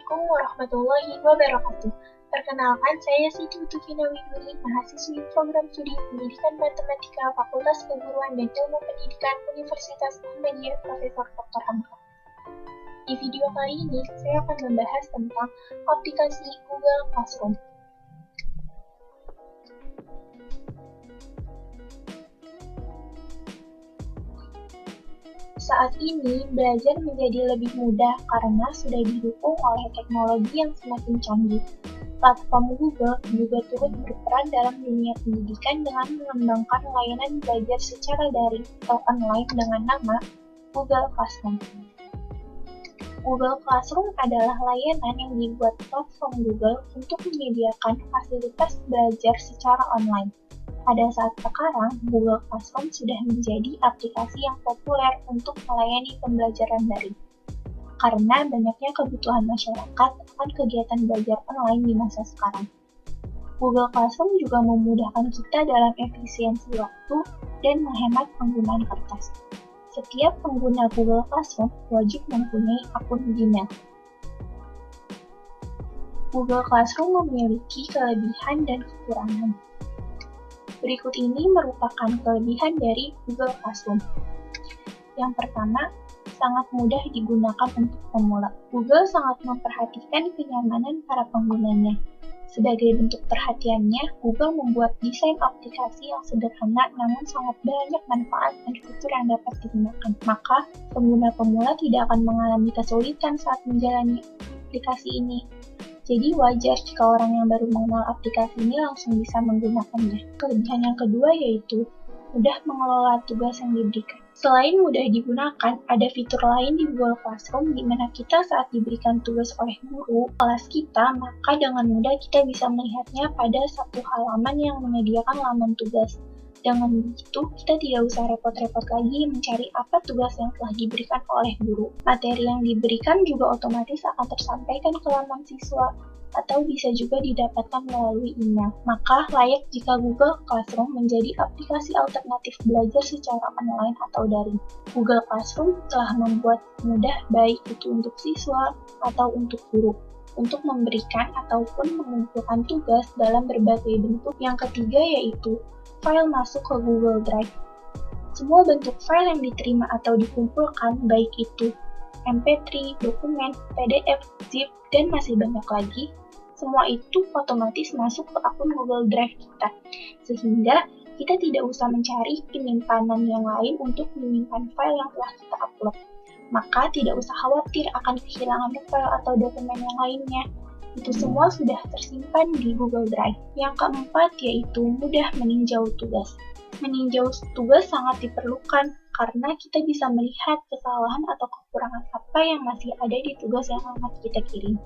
Assalamualaikum warahmatullahi wabarakatuh. Perkenalkan, saya Siti Utufina Widuri, mahasiswi program studi Pendidikan Matematika Fakultas Keguruan dan Ilmu Pendidikan Universitas Muhammadiyah Profesor Dr. Hamka. Di video kali ini, saya akan membahas tentang aplikasi Google Classroom. Saat ini, belajar menjadi lebih mudah karena sudah didukung oleh teknologi yang semakin canggih. Platform Google juga turut berperan dalam dunia pendidikan dengan mengembangkan layanan belajar secara daring atau online dengan nama Google Classroom. Google Classroom adalah layanan yang dibuat platform Google untuk menyediakan fasilitas belajar secara online. Pada saat sekarang, Google Classroom sudah menjadi aplikasi yang populer untuk melayani pembelajaran daring. Karena banyaknya kebutuhan masyarakat akan kegiatan belajar online di masa sekarang. Google Classroom juga memudahkan kita dalam efisiensi waktu dan menghemat penggunaan kertas. Setiap pengguna Google Classroom wajib mempunyai akun Gmail. Google Classroom memiliki kelebihan dan kekurangan. Berikut ini merupakan kelebihan dari Google Classroom. Yang pertama, sangat mudah digunakan untuk pemula. Google sangat memperhatikan kenyamanan para penggunanya. Sebagai bentuk perhatiannya, Google membuat desain aplikasi yang sederhana namun sangat banyak manfaat dan fitur yang dapat digunakan. Maka, pengguna pemula tidak akan mengalami kesulitan saat menjalani aplikasi ini. Jadi wajar jika orang yang baru mengenal aplikasi ini langsung bisa menggunakannya. Kelebihan yang kedua yaitu mudah mengelola tugas yang diberikan. Selain mudah digunakan, ada fitur lain di Google Classroom di mana kita saat diberikan tugas oleh guru kelas kita, maka dengan mudah kita bisa melihatnya pada satu halaman yang menyediakan laman tugas. Dengan begitu, kita tidak usah repot-repot lagi mencari apa tugas yang telah diberikan oleh guru. Materi yang diberikan juga otomatis akan tersampaikan ke laman siswa, atau bisa juga didapatkan melalui email. Maka, layak jika Google Classroom menjadi aplikasi alternatif belajar secara online atau daring. Google Classroom telah membuat mudah baik itu untuk siswa atau untuk guru, untuk memberikan ataupun mengumpulkan tugas dalam berbagai bentuk. Yang ketiga yaitu file masuk ke Google Drive. Semua bentuk file yang diterima atau dikumpulkan, baik itu MP3, dokumen, PDF, zip, dan masih banyak lagi, semua itu otomatis masuk ke akun Google Drive kita. Sehingga kita tidak usah mencari penyimpanan yang lain untuk menyimpan file yang telah kita upload. Maka tidak usah khawatir akan kehilangan file atau dokumen yang lainnya. Itu semua sudah tersimpan di Google Drive. Yang keempat yaitu mudah meninjau tugas. Meninjau tugas sangat diperlukan karena kita bisa melihat kesalahan atau kekurangan apa yang masih ada di tugas yang akan kita kirim.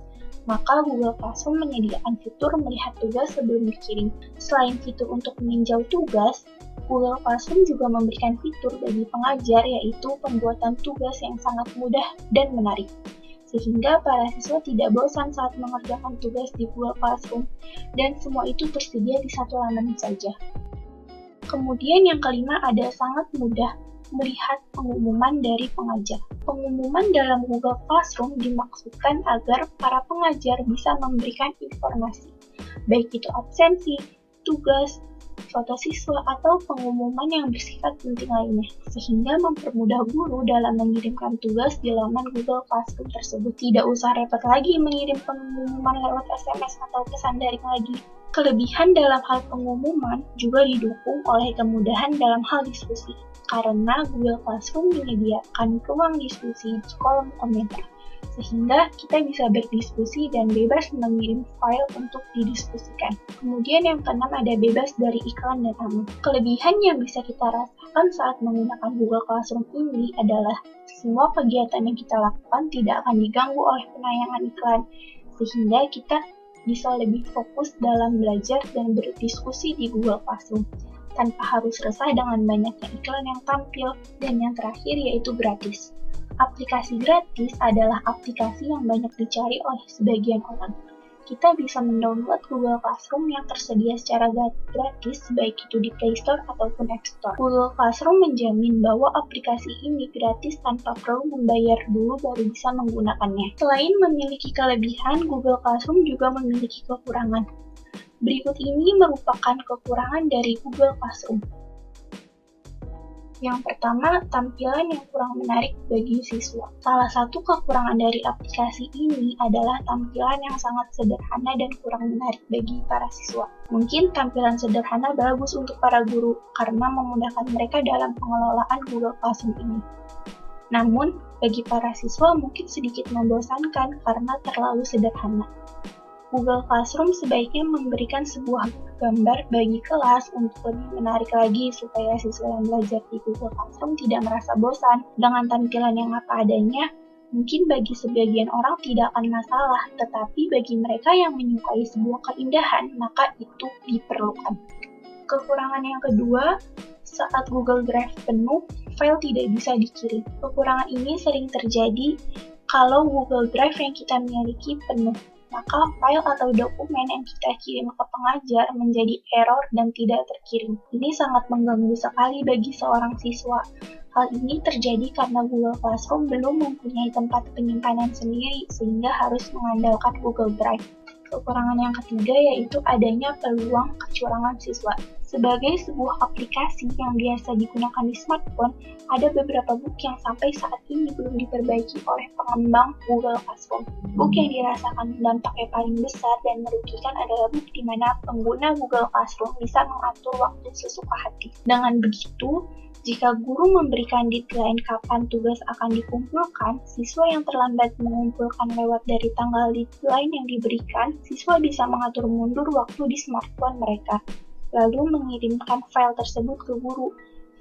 Maka Google Classroom menyediakan fitur melihat tugas sebelum dikirim. Selain fitur untuk meninjau tugas, Google Classroom juga memberikan fitur bagi pengajar yaitu pembuatan tugas yang sangat mudah dan menarik. Sehingga para siswa tidak bosan saat mengerjakan tugas di Google Classroom, dan semua itu tersedia di satu laman saja. Kemudian yang kelima ada sangat mudah melihat pengumuman dari pengajar. Pengumuman dalam Google Classroom dimaksudkan agar para pengajar bisa memberikan informasi, baik itu absensi, tugas, foto siswa, atau pengumuman yang bersifat penting lainnya, sehingga mempermudah guru dalam mengirimkan tugas di laman Google Classroom tersebut. Tidak usah repot lagi mengirim pengumuman lewat SMS atau pesan daring lagi. Kelebihan dalam hal pengumuman juga didukung oleh kemudahan dalam hal diskusi, karena Google Classroom menyediakan ruang diskusi di kolom komentar, sehingga kita bisa berdiskusi dan bebas mengirim file untuk didiskusikan. Kemudian yang keenam ada bebas dari iklan dan aman. Kelebihan yang bisa kita rasakan saat menggunakan Google Classroom ini adalah semua kegiatan yang kita lakukan tidak akan diganggu oleh penayangan iklan, sehingga kita bisa lebih fokus dalam belajar dan berdiskusi di Google Classroom, tanpa harus resah dengan banyaknya iklan yang tampil. Dan yang terakhir yaitu gratis. Aplikasi gratis adalah aplikasi yang banyak dicari oleh sebagian orang. kita bisa mendownload Google Classroom yang tersedia secara gratis, baik itu di Play Store ataupun App Store. Google Classroom menjamin bahwa aplikasi ini gratis tanpa perlu membayar dulu baru bisa menggunakannya. Selain memiliki kelebihan, Google Classroom juga memiliki kekurangan. Berikut ini merupakan kekurangan dari Google Classroom. Yang pertama, tampilan yang kurang menarik bagi siswa. Salah satu kekurangan dari aplikasi ini adalah tampilan yang sangat sederhana dan kurang menarik bagi para siswa. Mungkin tampilan sederhana bagus untuk para guru karena memudahkan mereka dalam pengelolaan Google Classroom ini. Namun, bagi para siswa mungkin sedikit membosankan karena terlalu sederhana. Google Classroom sebaiknya memberikan sebuah gambar bagi kelas untuk lebih menarik lagi supaya siswa yang belajar di Google Classroom tidak merasa bosan. Dengan tampilan yang apa adanya, mungkin bagi sebagian orang tidak akan masalah, tetapi bagi mereka yang menyukai sebuah keindahan, maka itu diperlukan. Kekurangan yang kedua, saat Google Drive penuh, file tidak bisa dikirim. Kekurangan ini sering terjadi kalau Google Drive yang kita miliki penuh. Maka file atau dokumen yang kita kirim ke pengajar menjadi error dan tidak terkirim. Ini sangat mengganggu sekali bagi seorang siswa. Hal ini terjadi karena Google Classroom belum mempunyai tempat penyimpanan sendiri sehingga harus mengandalkan Google Drive. Kekurangan yang ketiga yaitu adanya peluang kecurangan siswa. Sebagai sebuah aplikasi yang biasa digunakan di smartphone, ada beberapa bug yang sampai saat ini belum diperbaiki oleh pengembang Google Classroom. Bug yang dirasakan dampaknya paling besar dan merugikan adalah bug di mana pengguna Google Classroom bisa mengatur waktu sesuka hati. Dengan begitu, jika guru memberikan deadline kapan tugas akan dikumpulkan, siswa yang terlambat mengumpulkan lewat dari tanggal deadline yang diberikan, siswa bisa mengatur mundur waktu di smartphone mereka, lalu mengirimkan file tersebut ke guru.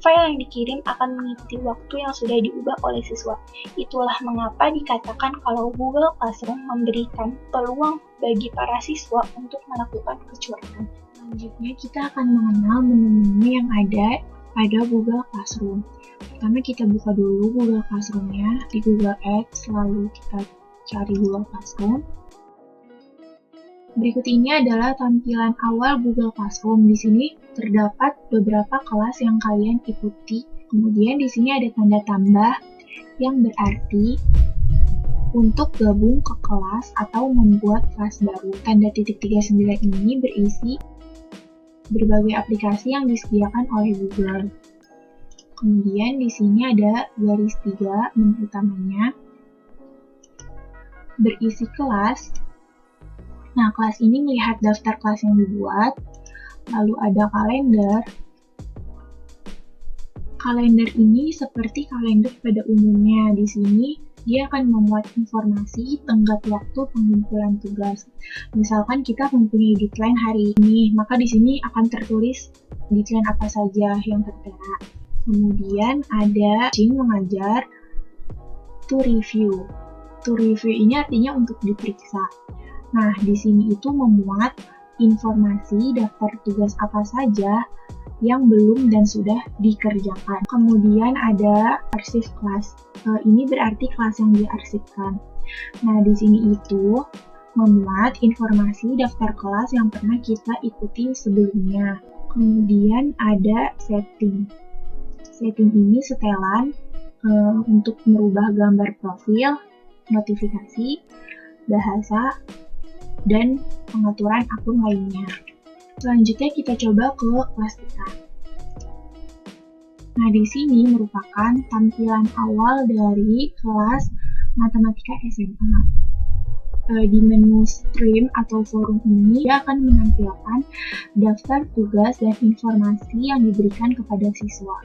File yang dikirim akan mengikuti waktu yang sudah diubah oleh siswa. Itulah mengapa dikatakan kalau Google Classroom memberikan peluang bagi para siswa untuk melakukan kecurangan. Selanjutnya kita akan mengenal menu-menu yang ada pada Google Classroom. Pertama kita buka dulu Google Classroom-nya di Google Ads, lalu kita cari Google Classroom. Berikut ini adalah tampilan awal Google Classroom. Di sini terdapat beberapa kelas yang kalian ikuti. Kemudian di sini ada tanda tambah yang berarti untuk gabung ke kelas atau membuat kelas baru. Tanda titik 39 ini berisi berbagai aplikasi yang disediakan oleh Google. Kemudian di sini ada garis 3 menu utamanya berisi kelas. Nah, kelas ini melihat daftar kelas yang dibuat, lalu ada kalender. Kalender ini seperti kalender pada umumnya. Di sini dia akan memuat informasi tenggat waktu pengumpulan tugas. Misalkan kita mempunyai deadline hari ini, maka di sini akan tertulis deadline apa saja yang tertera. Kemudian ada mengajar, to review. To review ini artinya untuk diperiksa. Nah, di sini itu memuat informasi daftar tugas apa saja yang belum dan sudah dikerjakan. Kemudian ada arsip kelas. Ini berarti kelas yang diarsipkan. Nah, di sini itu memuat informasi daftar kelas yang pernah kita ikuti sebelumnya. Kemudian ada setting. Setting ini setelan untuk merubah gambar profil, notifikasi, bahasa, dan pengaturan akun lainnya. Selanjutnya kita coba ke kelas kita. Nah, di sini merupakan tampilan awal dari kelas Matematika SMA. Di menu stream atau forum ini, dia akan menampilkan daftar tugas dan informasi yang diberikan kepada siswa.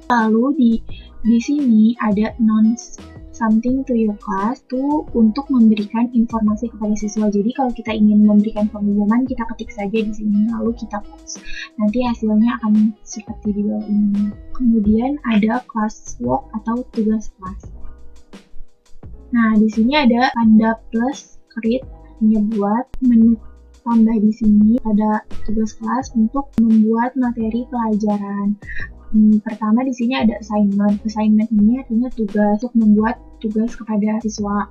Lalu di sini ada announce something to your class itu untuk memberikan informasi kepada siswa. Jadi kalau kita ingin memberikan pengumuman, kita ketik saja di sini lalu kita post. Nanti hasilnya akan seperti di bawah ini. Kemudian ada class work atau tugas kelas. Nah, di sini ada tanda plus create, artinya buat. Menu tambah di sini ada tugas kelas untuk membuat materi pelajaran. Pertama di sini ada assignment. Assignment ini artinya tugas untuk membuat tugas kepada siswa.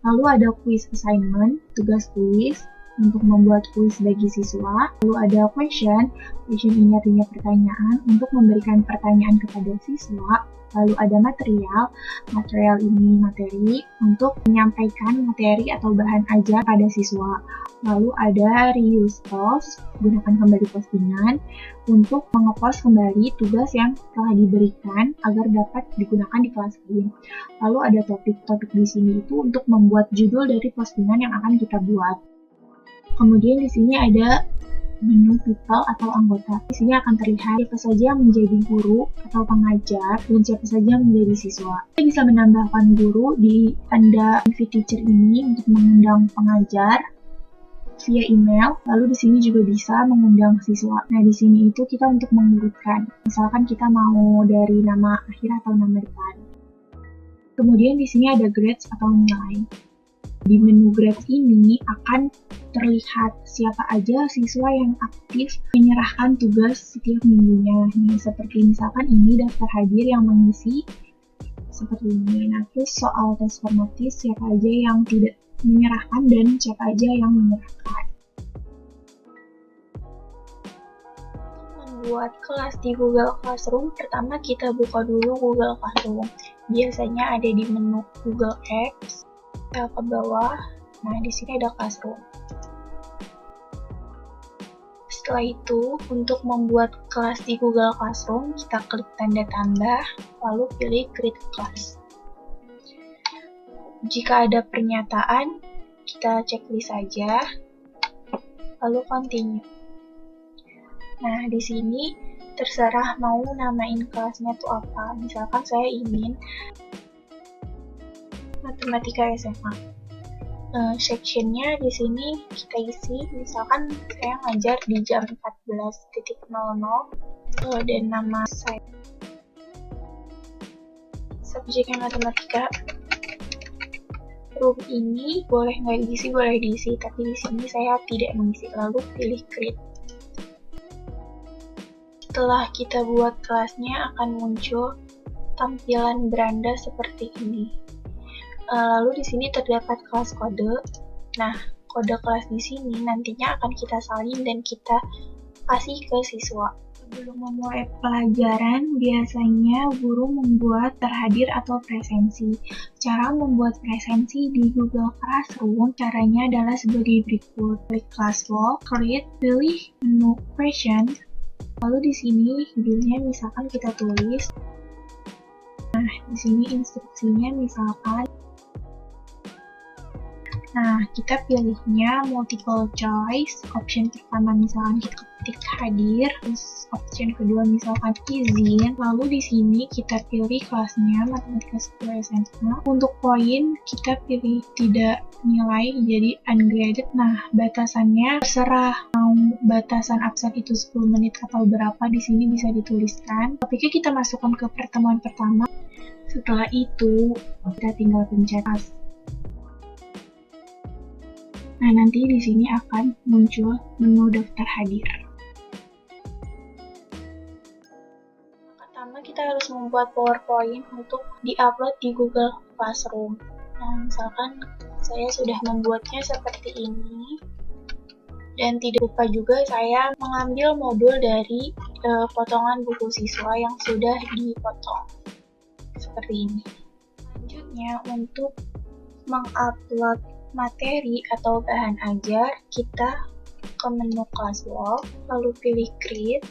Lalu ada quiz assignment, tugas kuis untuk membuat kuis bagi siswa. Lalu ada question ini artinya pertanyaan untuk memberikan pertanyaan kepada siswa. Lalu ada material ini materi untuk menyampaikan materi atau bahan ajar pada siswa. Lalu ada reuse post, gunakan kembali postingan untuk mengepost kembali tugas yang telah diberikan agar dapat digunakan di kelas lain. Lalu ada topik-topik di sini itu untuk membuat judul dari postingan yang akan kita buat. Kemudian di sini ada menu people atau anggota. Di sini akan terlihat siapa saja yang menjadi guru atau pengajar dan siapa saja yang menjadi siswa. Kita bisa menambahkan guru di tanda invite teacher ini untuk mengundang pengajar via email. Lalu di sini juga bisa mengundang siswa. Nah, di sini itu kita untuk mengurutkan. Misalkan kita mau dari nama akhir atau nama depan. Kemudian di sini ada grades atau nilai. Di menu grades ini akan terlihat siapa aja siswa yang aktif menyerahkan tugas setiap minggunya. Nah, seperti misalkan ini daftar hadir yang mengisi seperti ini. Nah, terus soal tes formatif siapa aja yang tidak menyerahkan dan siapa aja yang menyerahkan. Membuat kelas di Google Classroom, pertama kita buka dulu Google Classroom. Biasanya ada di menu Google Apps. Kita ke bawah, nah di sini ada Classroom. Setelah itu, untuk membuat kelas di Google Classroom, kita klik tanda tambah, lalu pilih Create Class. Jika ada pernyataan, kita checklist saja, lalu Continue. Nah, di sini terserah mau namain kelasnya tuh apa. Misalkan saya ingin Matematika SMA. Sectionnya di sini kita isi, misalkan saya ngajar di jam 14.00 dan nama saya subjeknya matematika. Room ini boleh nggak diisi, boleh diisi, tapi di sini saya tidak mengisi. Lalu pilih Create. Setelah kita buat kelasnya akan muncul tampilan beranda seperti ini. Lalu di sini terdapat kelas kode. Nah, kode kelas di sini nantinya akan kita salin dan kita kasih ke siswa. Sebelum memulai pelajaran, biasanya guru membuat terhadir atau presensi. Cara membuat presensi di Google Classroom, caranya adalah sebagai berikut. Klik Classroom, create, pilih menu question, lalu di sini judulnya misalkan kita tulis. Nah, di sini instruksinya misalkan. Nah, kita pilihnya multiple choice. Option pertama misalkan kita ketik hadir, terus option kedua misalkan izin. Lalu di sini kita pilih kelasnya Matematika 10 SMA. Untuk poin kita pilih tidak nilai jadi ungraded. Nah, batasannya terserah mau batasan absen itu 10 menit atau berapa, di sini bisa dituliskan. Topiknya kita masukkan ke pertemuan pertama. Setelah itu kita tinggal pencet pas. Nah, nanti di sini akan muncul menu daftar hadir. Pertama, kita harus membuat PowerPoint untuk di-upload di Google Classroom. Nah, misalkan saya sudah membuatnya seperti ini. Dan tidak lupa juga saya mengambil modul dari potongan buku siswa yang sudah dipotong. Seperti ini. Selanjutnya, untuk mengupload materi atau bahan ajar, kita ke menu Classwork, lalu pilih Create,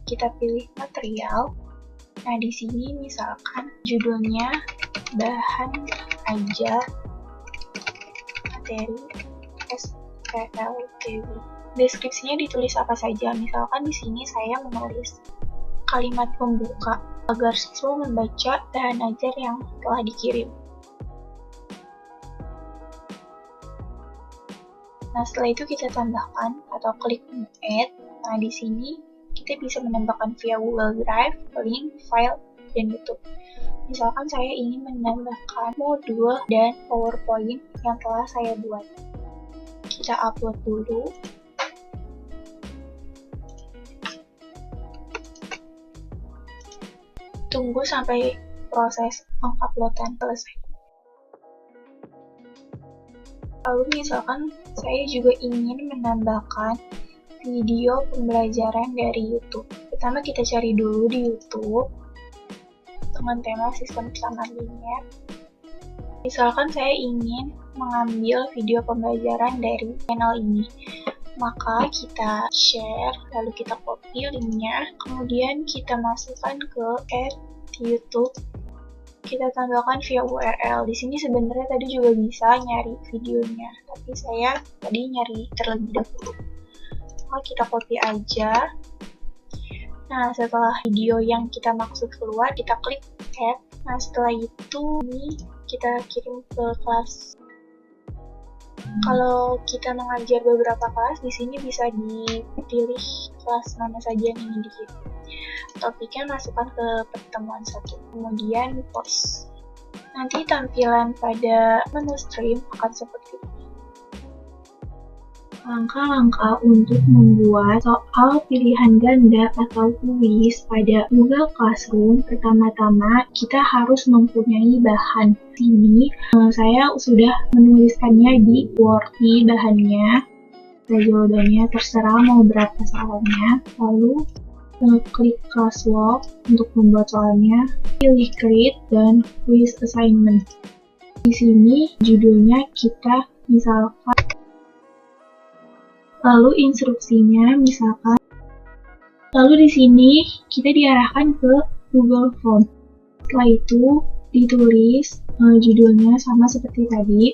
kita pilih material. Nah, di sini misalkan judulnya bahan ajar materi SPLTW. Deskripsinya ditulis apa saja. Misalkan di sini saya menulis kalimat pembuka agar siswa membaca bahan ajar yang telah dikirim. Nah, setelah itu kita tambahkan atau klik add. Nah, di sini kita bisa menambahkan via Google Drive, link, file, dan YouTube. Misalkan saya ingin menambahkan modul dan PowerPoint yang telah saya buat. Kita upload dulu. Tunggu sampai proses penguploadan selesai. Lalu misalkan saya juga ingin menambahkan video pembelajaran dari YouTube. Pertama kita cari dulu di YouTube dengan tema sistem pesanan linear. Misalkan saya ingin mengambil video pembelajaran dari channel ini, maka kita share, lalu kita copy linknya, kemudian kita masukkan ke YouTube. Kita tambahkan via URL. Di sini sebenarnya tadi juga bisa nyari videonya, tapi saya tadi nyari terlebih dahulu. Maka kita copy aja. Nah, setelah video yang kita maksud keluar, kita klik add. Nah, setelah itu ini kita kirim ke kelas. Kalau kita mengajar beberapa kelas, di sini bisa dipilih kelas mana saja yang ingin dikirim. Topiknya masukkan ke pertemuan 1, kemudian post. Nanti tampilan pada menu stream akan seperti ini. Langkah-langkah untuk membuat soal pilihan ganda atau kuis pada Google Classroom. Pertama-tama kita harus mempunyai bahan. Ini saya sudah menuliskannya di Word bahannya. Jawabannya terserah mau berapa soalnya. Lalu klik Classwork untuk membuat soalnya. Pilih Create dan Quiz Assignment. Di sini judulnya kita misalkan. Lalu instruksinya misalkan. Lalu di sini kita diarahkan ke Google Form. Setelah itu ditulis judulnya sama seperti tadi.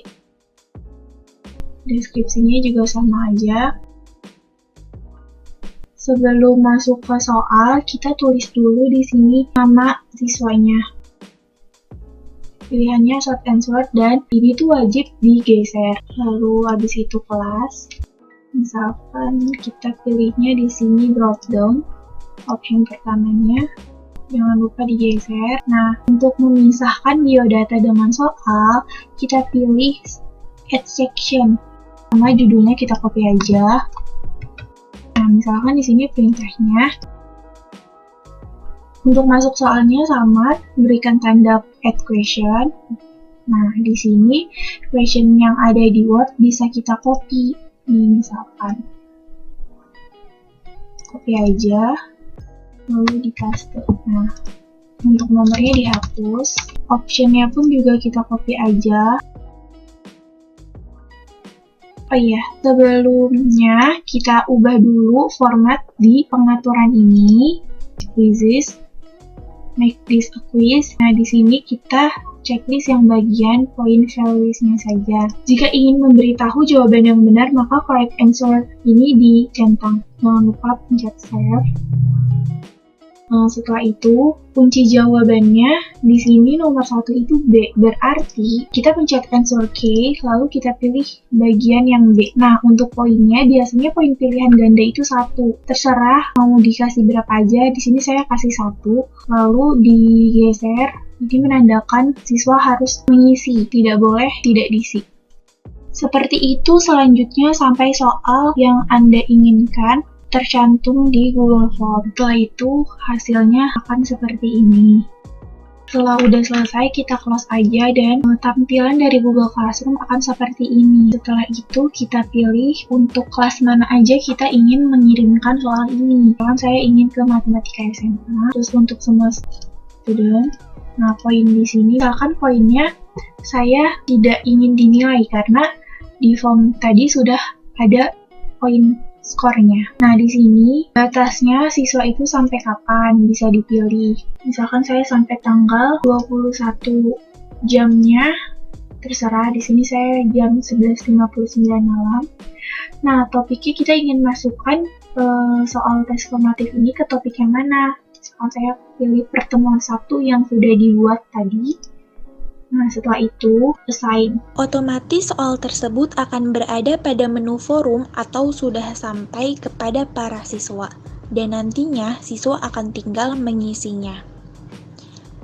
Deskripsinya juga sama aja. Sebelum masuk ke soal, kita tulis dulu di sini nama siswanya. Pilihannya short answer dan ini tuh wajib digeser. Lalu habis itu kelas. Misalkan kita pilihnya di sini drop down, option pertamanya, jangan lupa digeser. Nah, untuk memisahkan biodata dengan soal, kita pilih add section, sama judulnya kita copy aja. Nah, misalkan di sini perintahnya, untuk masuk soalnya sama, berikan tanda add question. Nah, di sini question yang ada di Word bisa kita copy. Ini misalkan copy aja lalu di paste. Nah, untuk nomornya dihapus, optionnya pun juga kita copy aja. Oh iya, sebelumnya kita ubah dulu format di pengaturan ini. Quizzes, make this a quiz. Nah, di sini kita checklist yang bagian point values-nya saja. Jika ingin memberitahu jawaban yang benar, maka correct answer ini dicentang. Jangan lupa pencet save. Setelah itu, kunci jawabannya di sini nomor 1 itu B. Berarti kita pencet answer K, lalu kita pilih bagian yang B. Nah, untuk poinnya, biasanya poin pilihan ganda itu 1. Terserah mau dikasih berapa aja. Di sini saya kasih 1, lalu digeser. Ini menandakan siswa harus mengisi, tidak boleh tidak diisi. Seperti itu selanjutnya sampai soal yang Anda inginkan tercantum di Google Form. Setelah itu hasilnya akan seperti ini. Setelah udah selesai, kita close aja dan tampilan dari Google Classroom akan seperti ini. Setelah itu kita pilih untuk kelas mana aja kita ingin mengirimkan soal ini. Misalkan saya ingin ke Matematika SMA, terus untuk semua student. Nah, poin di sini, misalkan poinnya saya tidak ingin dinilai karena di form tadi sudah ada poin skornya. Nah, di sini batasnya siswa itu sampai kapan bisa dipilih. Misalkan saya sampai tanggal 21 jamnya, terserah. Di sini saya jam 11.59 malam. Nah, topiknya kita ingin masukkan soal tes formatif ini ke topik yang mana? Misalkan saya pilih pertemuan 1 yang sudah dibuat tadi. Nah, setelah itu, assign. Otomatis soal tersebut akan berada pada menu forum atau sudah sampai kepada para siswa. Dan nantinya, siswa akan tinggal mengisinya.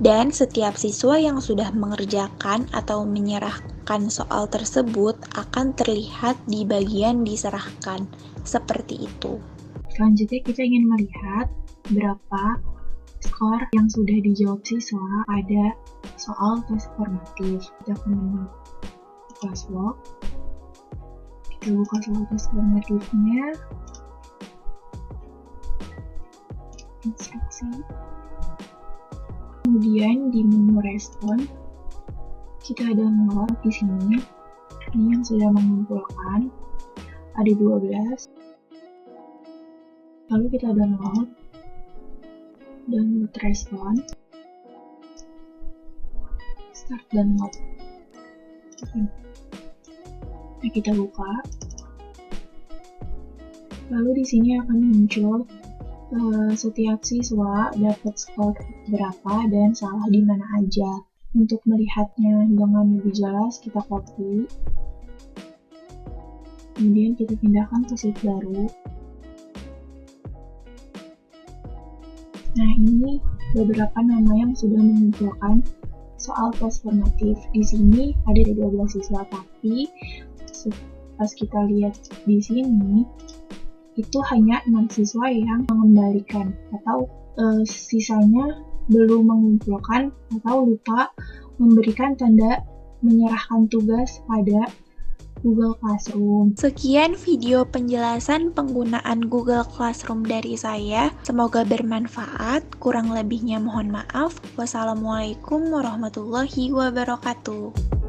Dan setiap siswa yang sudah mengerjakan atau menyerahkan soal tersebut akan terlihat di bagian diserahkan. Seperti itu. Selanjutnya kita ingin melihat berapa skor yang sudah dijawab siswa pada soal tes formatif. Kita ke menu Classwork. Kita buka soal transformatifnya. Instruksi. Kemudian di menu respon, kita download di sini. Ini yang sudah mengumpulkan, ada 12. Lalu kita download respon, start download. Nah, kita buka. Lalu di sini akan muncul setiap siswa dapat skor berapa dan salah di mana aja. Untuk melihatnya dengan lebih jelas, kita copy. Kemudian kita pindahkan ke sheet baru. Nah, ini beberapa nama yang sudah mengumpulkan soal transformatif. Di sini ada 12 siswa, tapi pas kita lihat di sini, itu hanya 6 siswa yang mengembalikan atau sisanya belum mengumpulkan atau lupa memberikan tanda menyerahkan tugas pada Google Classroom. Sekian video penjelasan penggunaan Google Classroom dari saya. Semoga bermanfaat. Kurang lebihnya mohon maaf. Wassalamualaikum warahmatullahi wabarakatuh.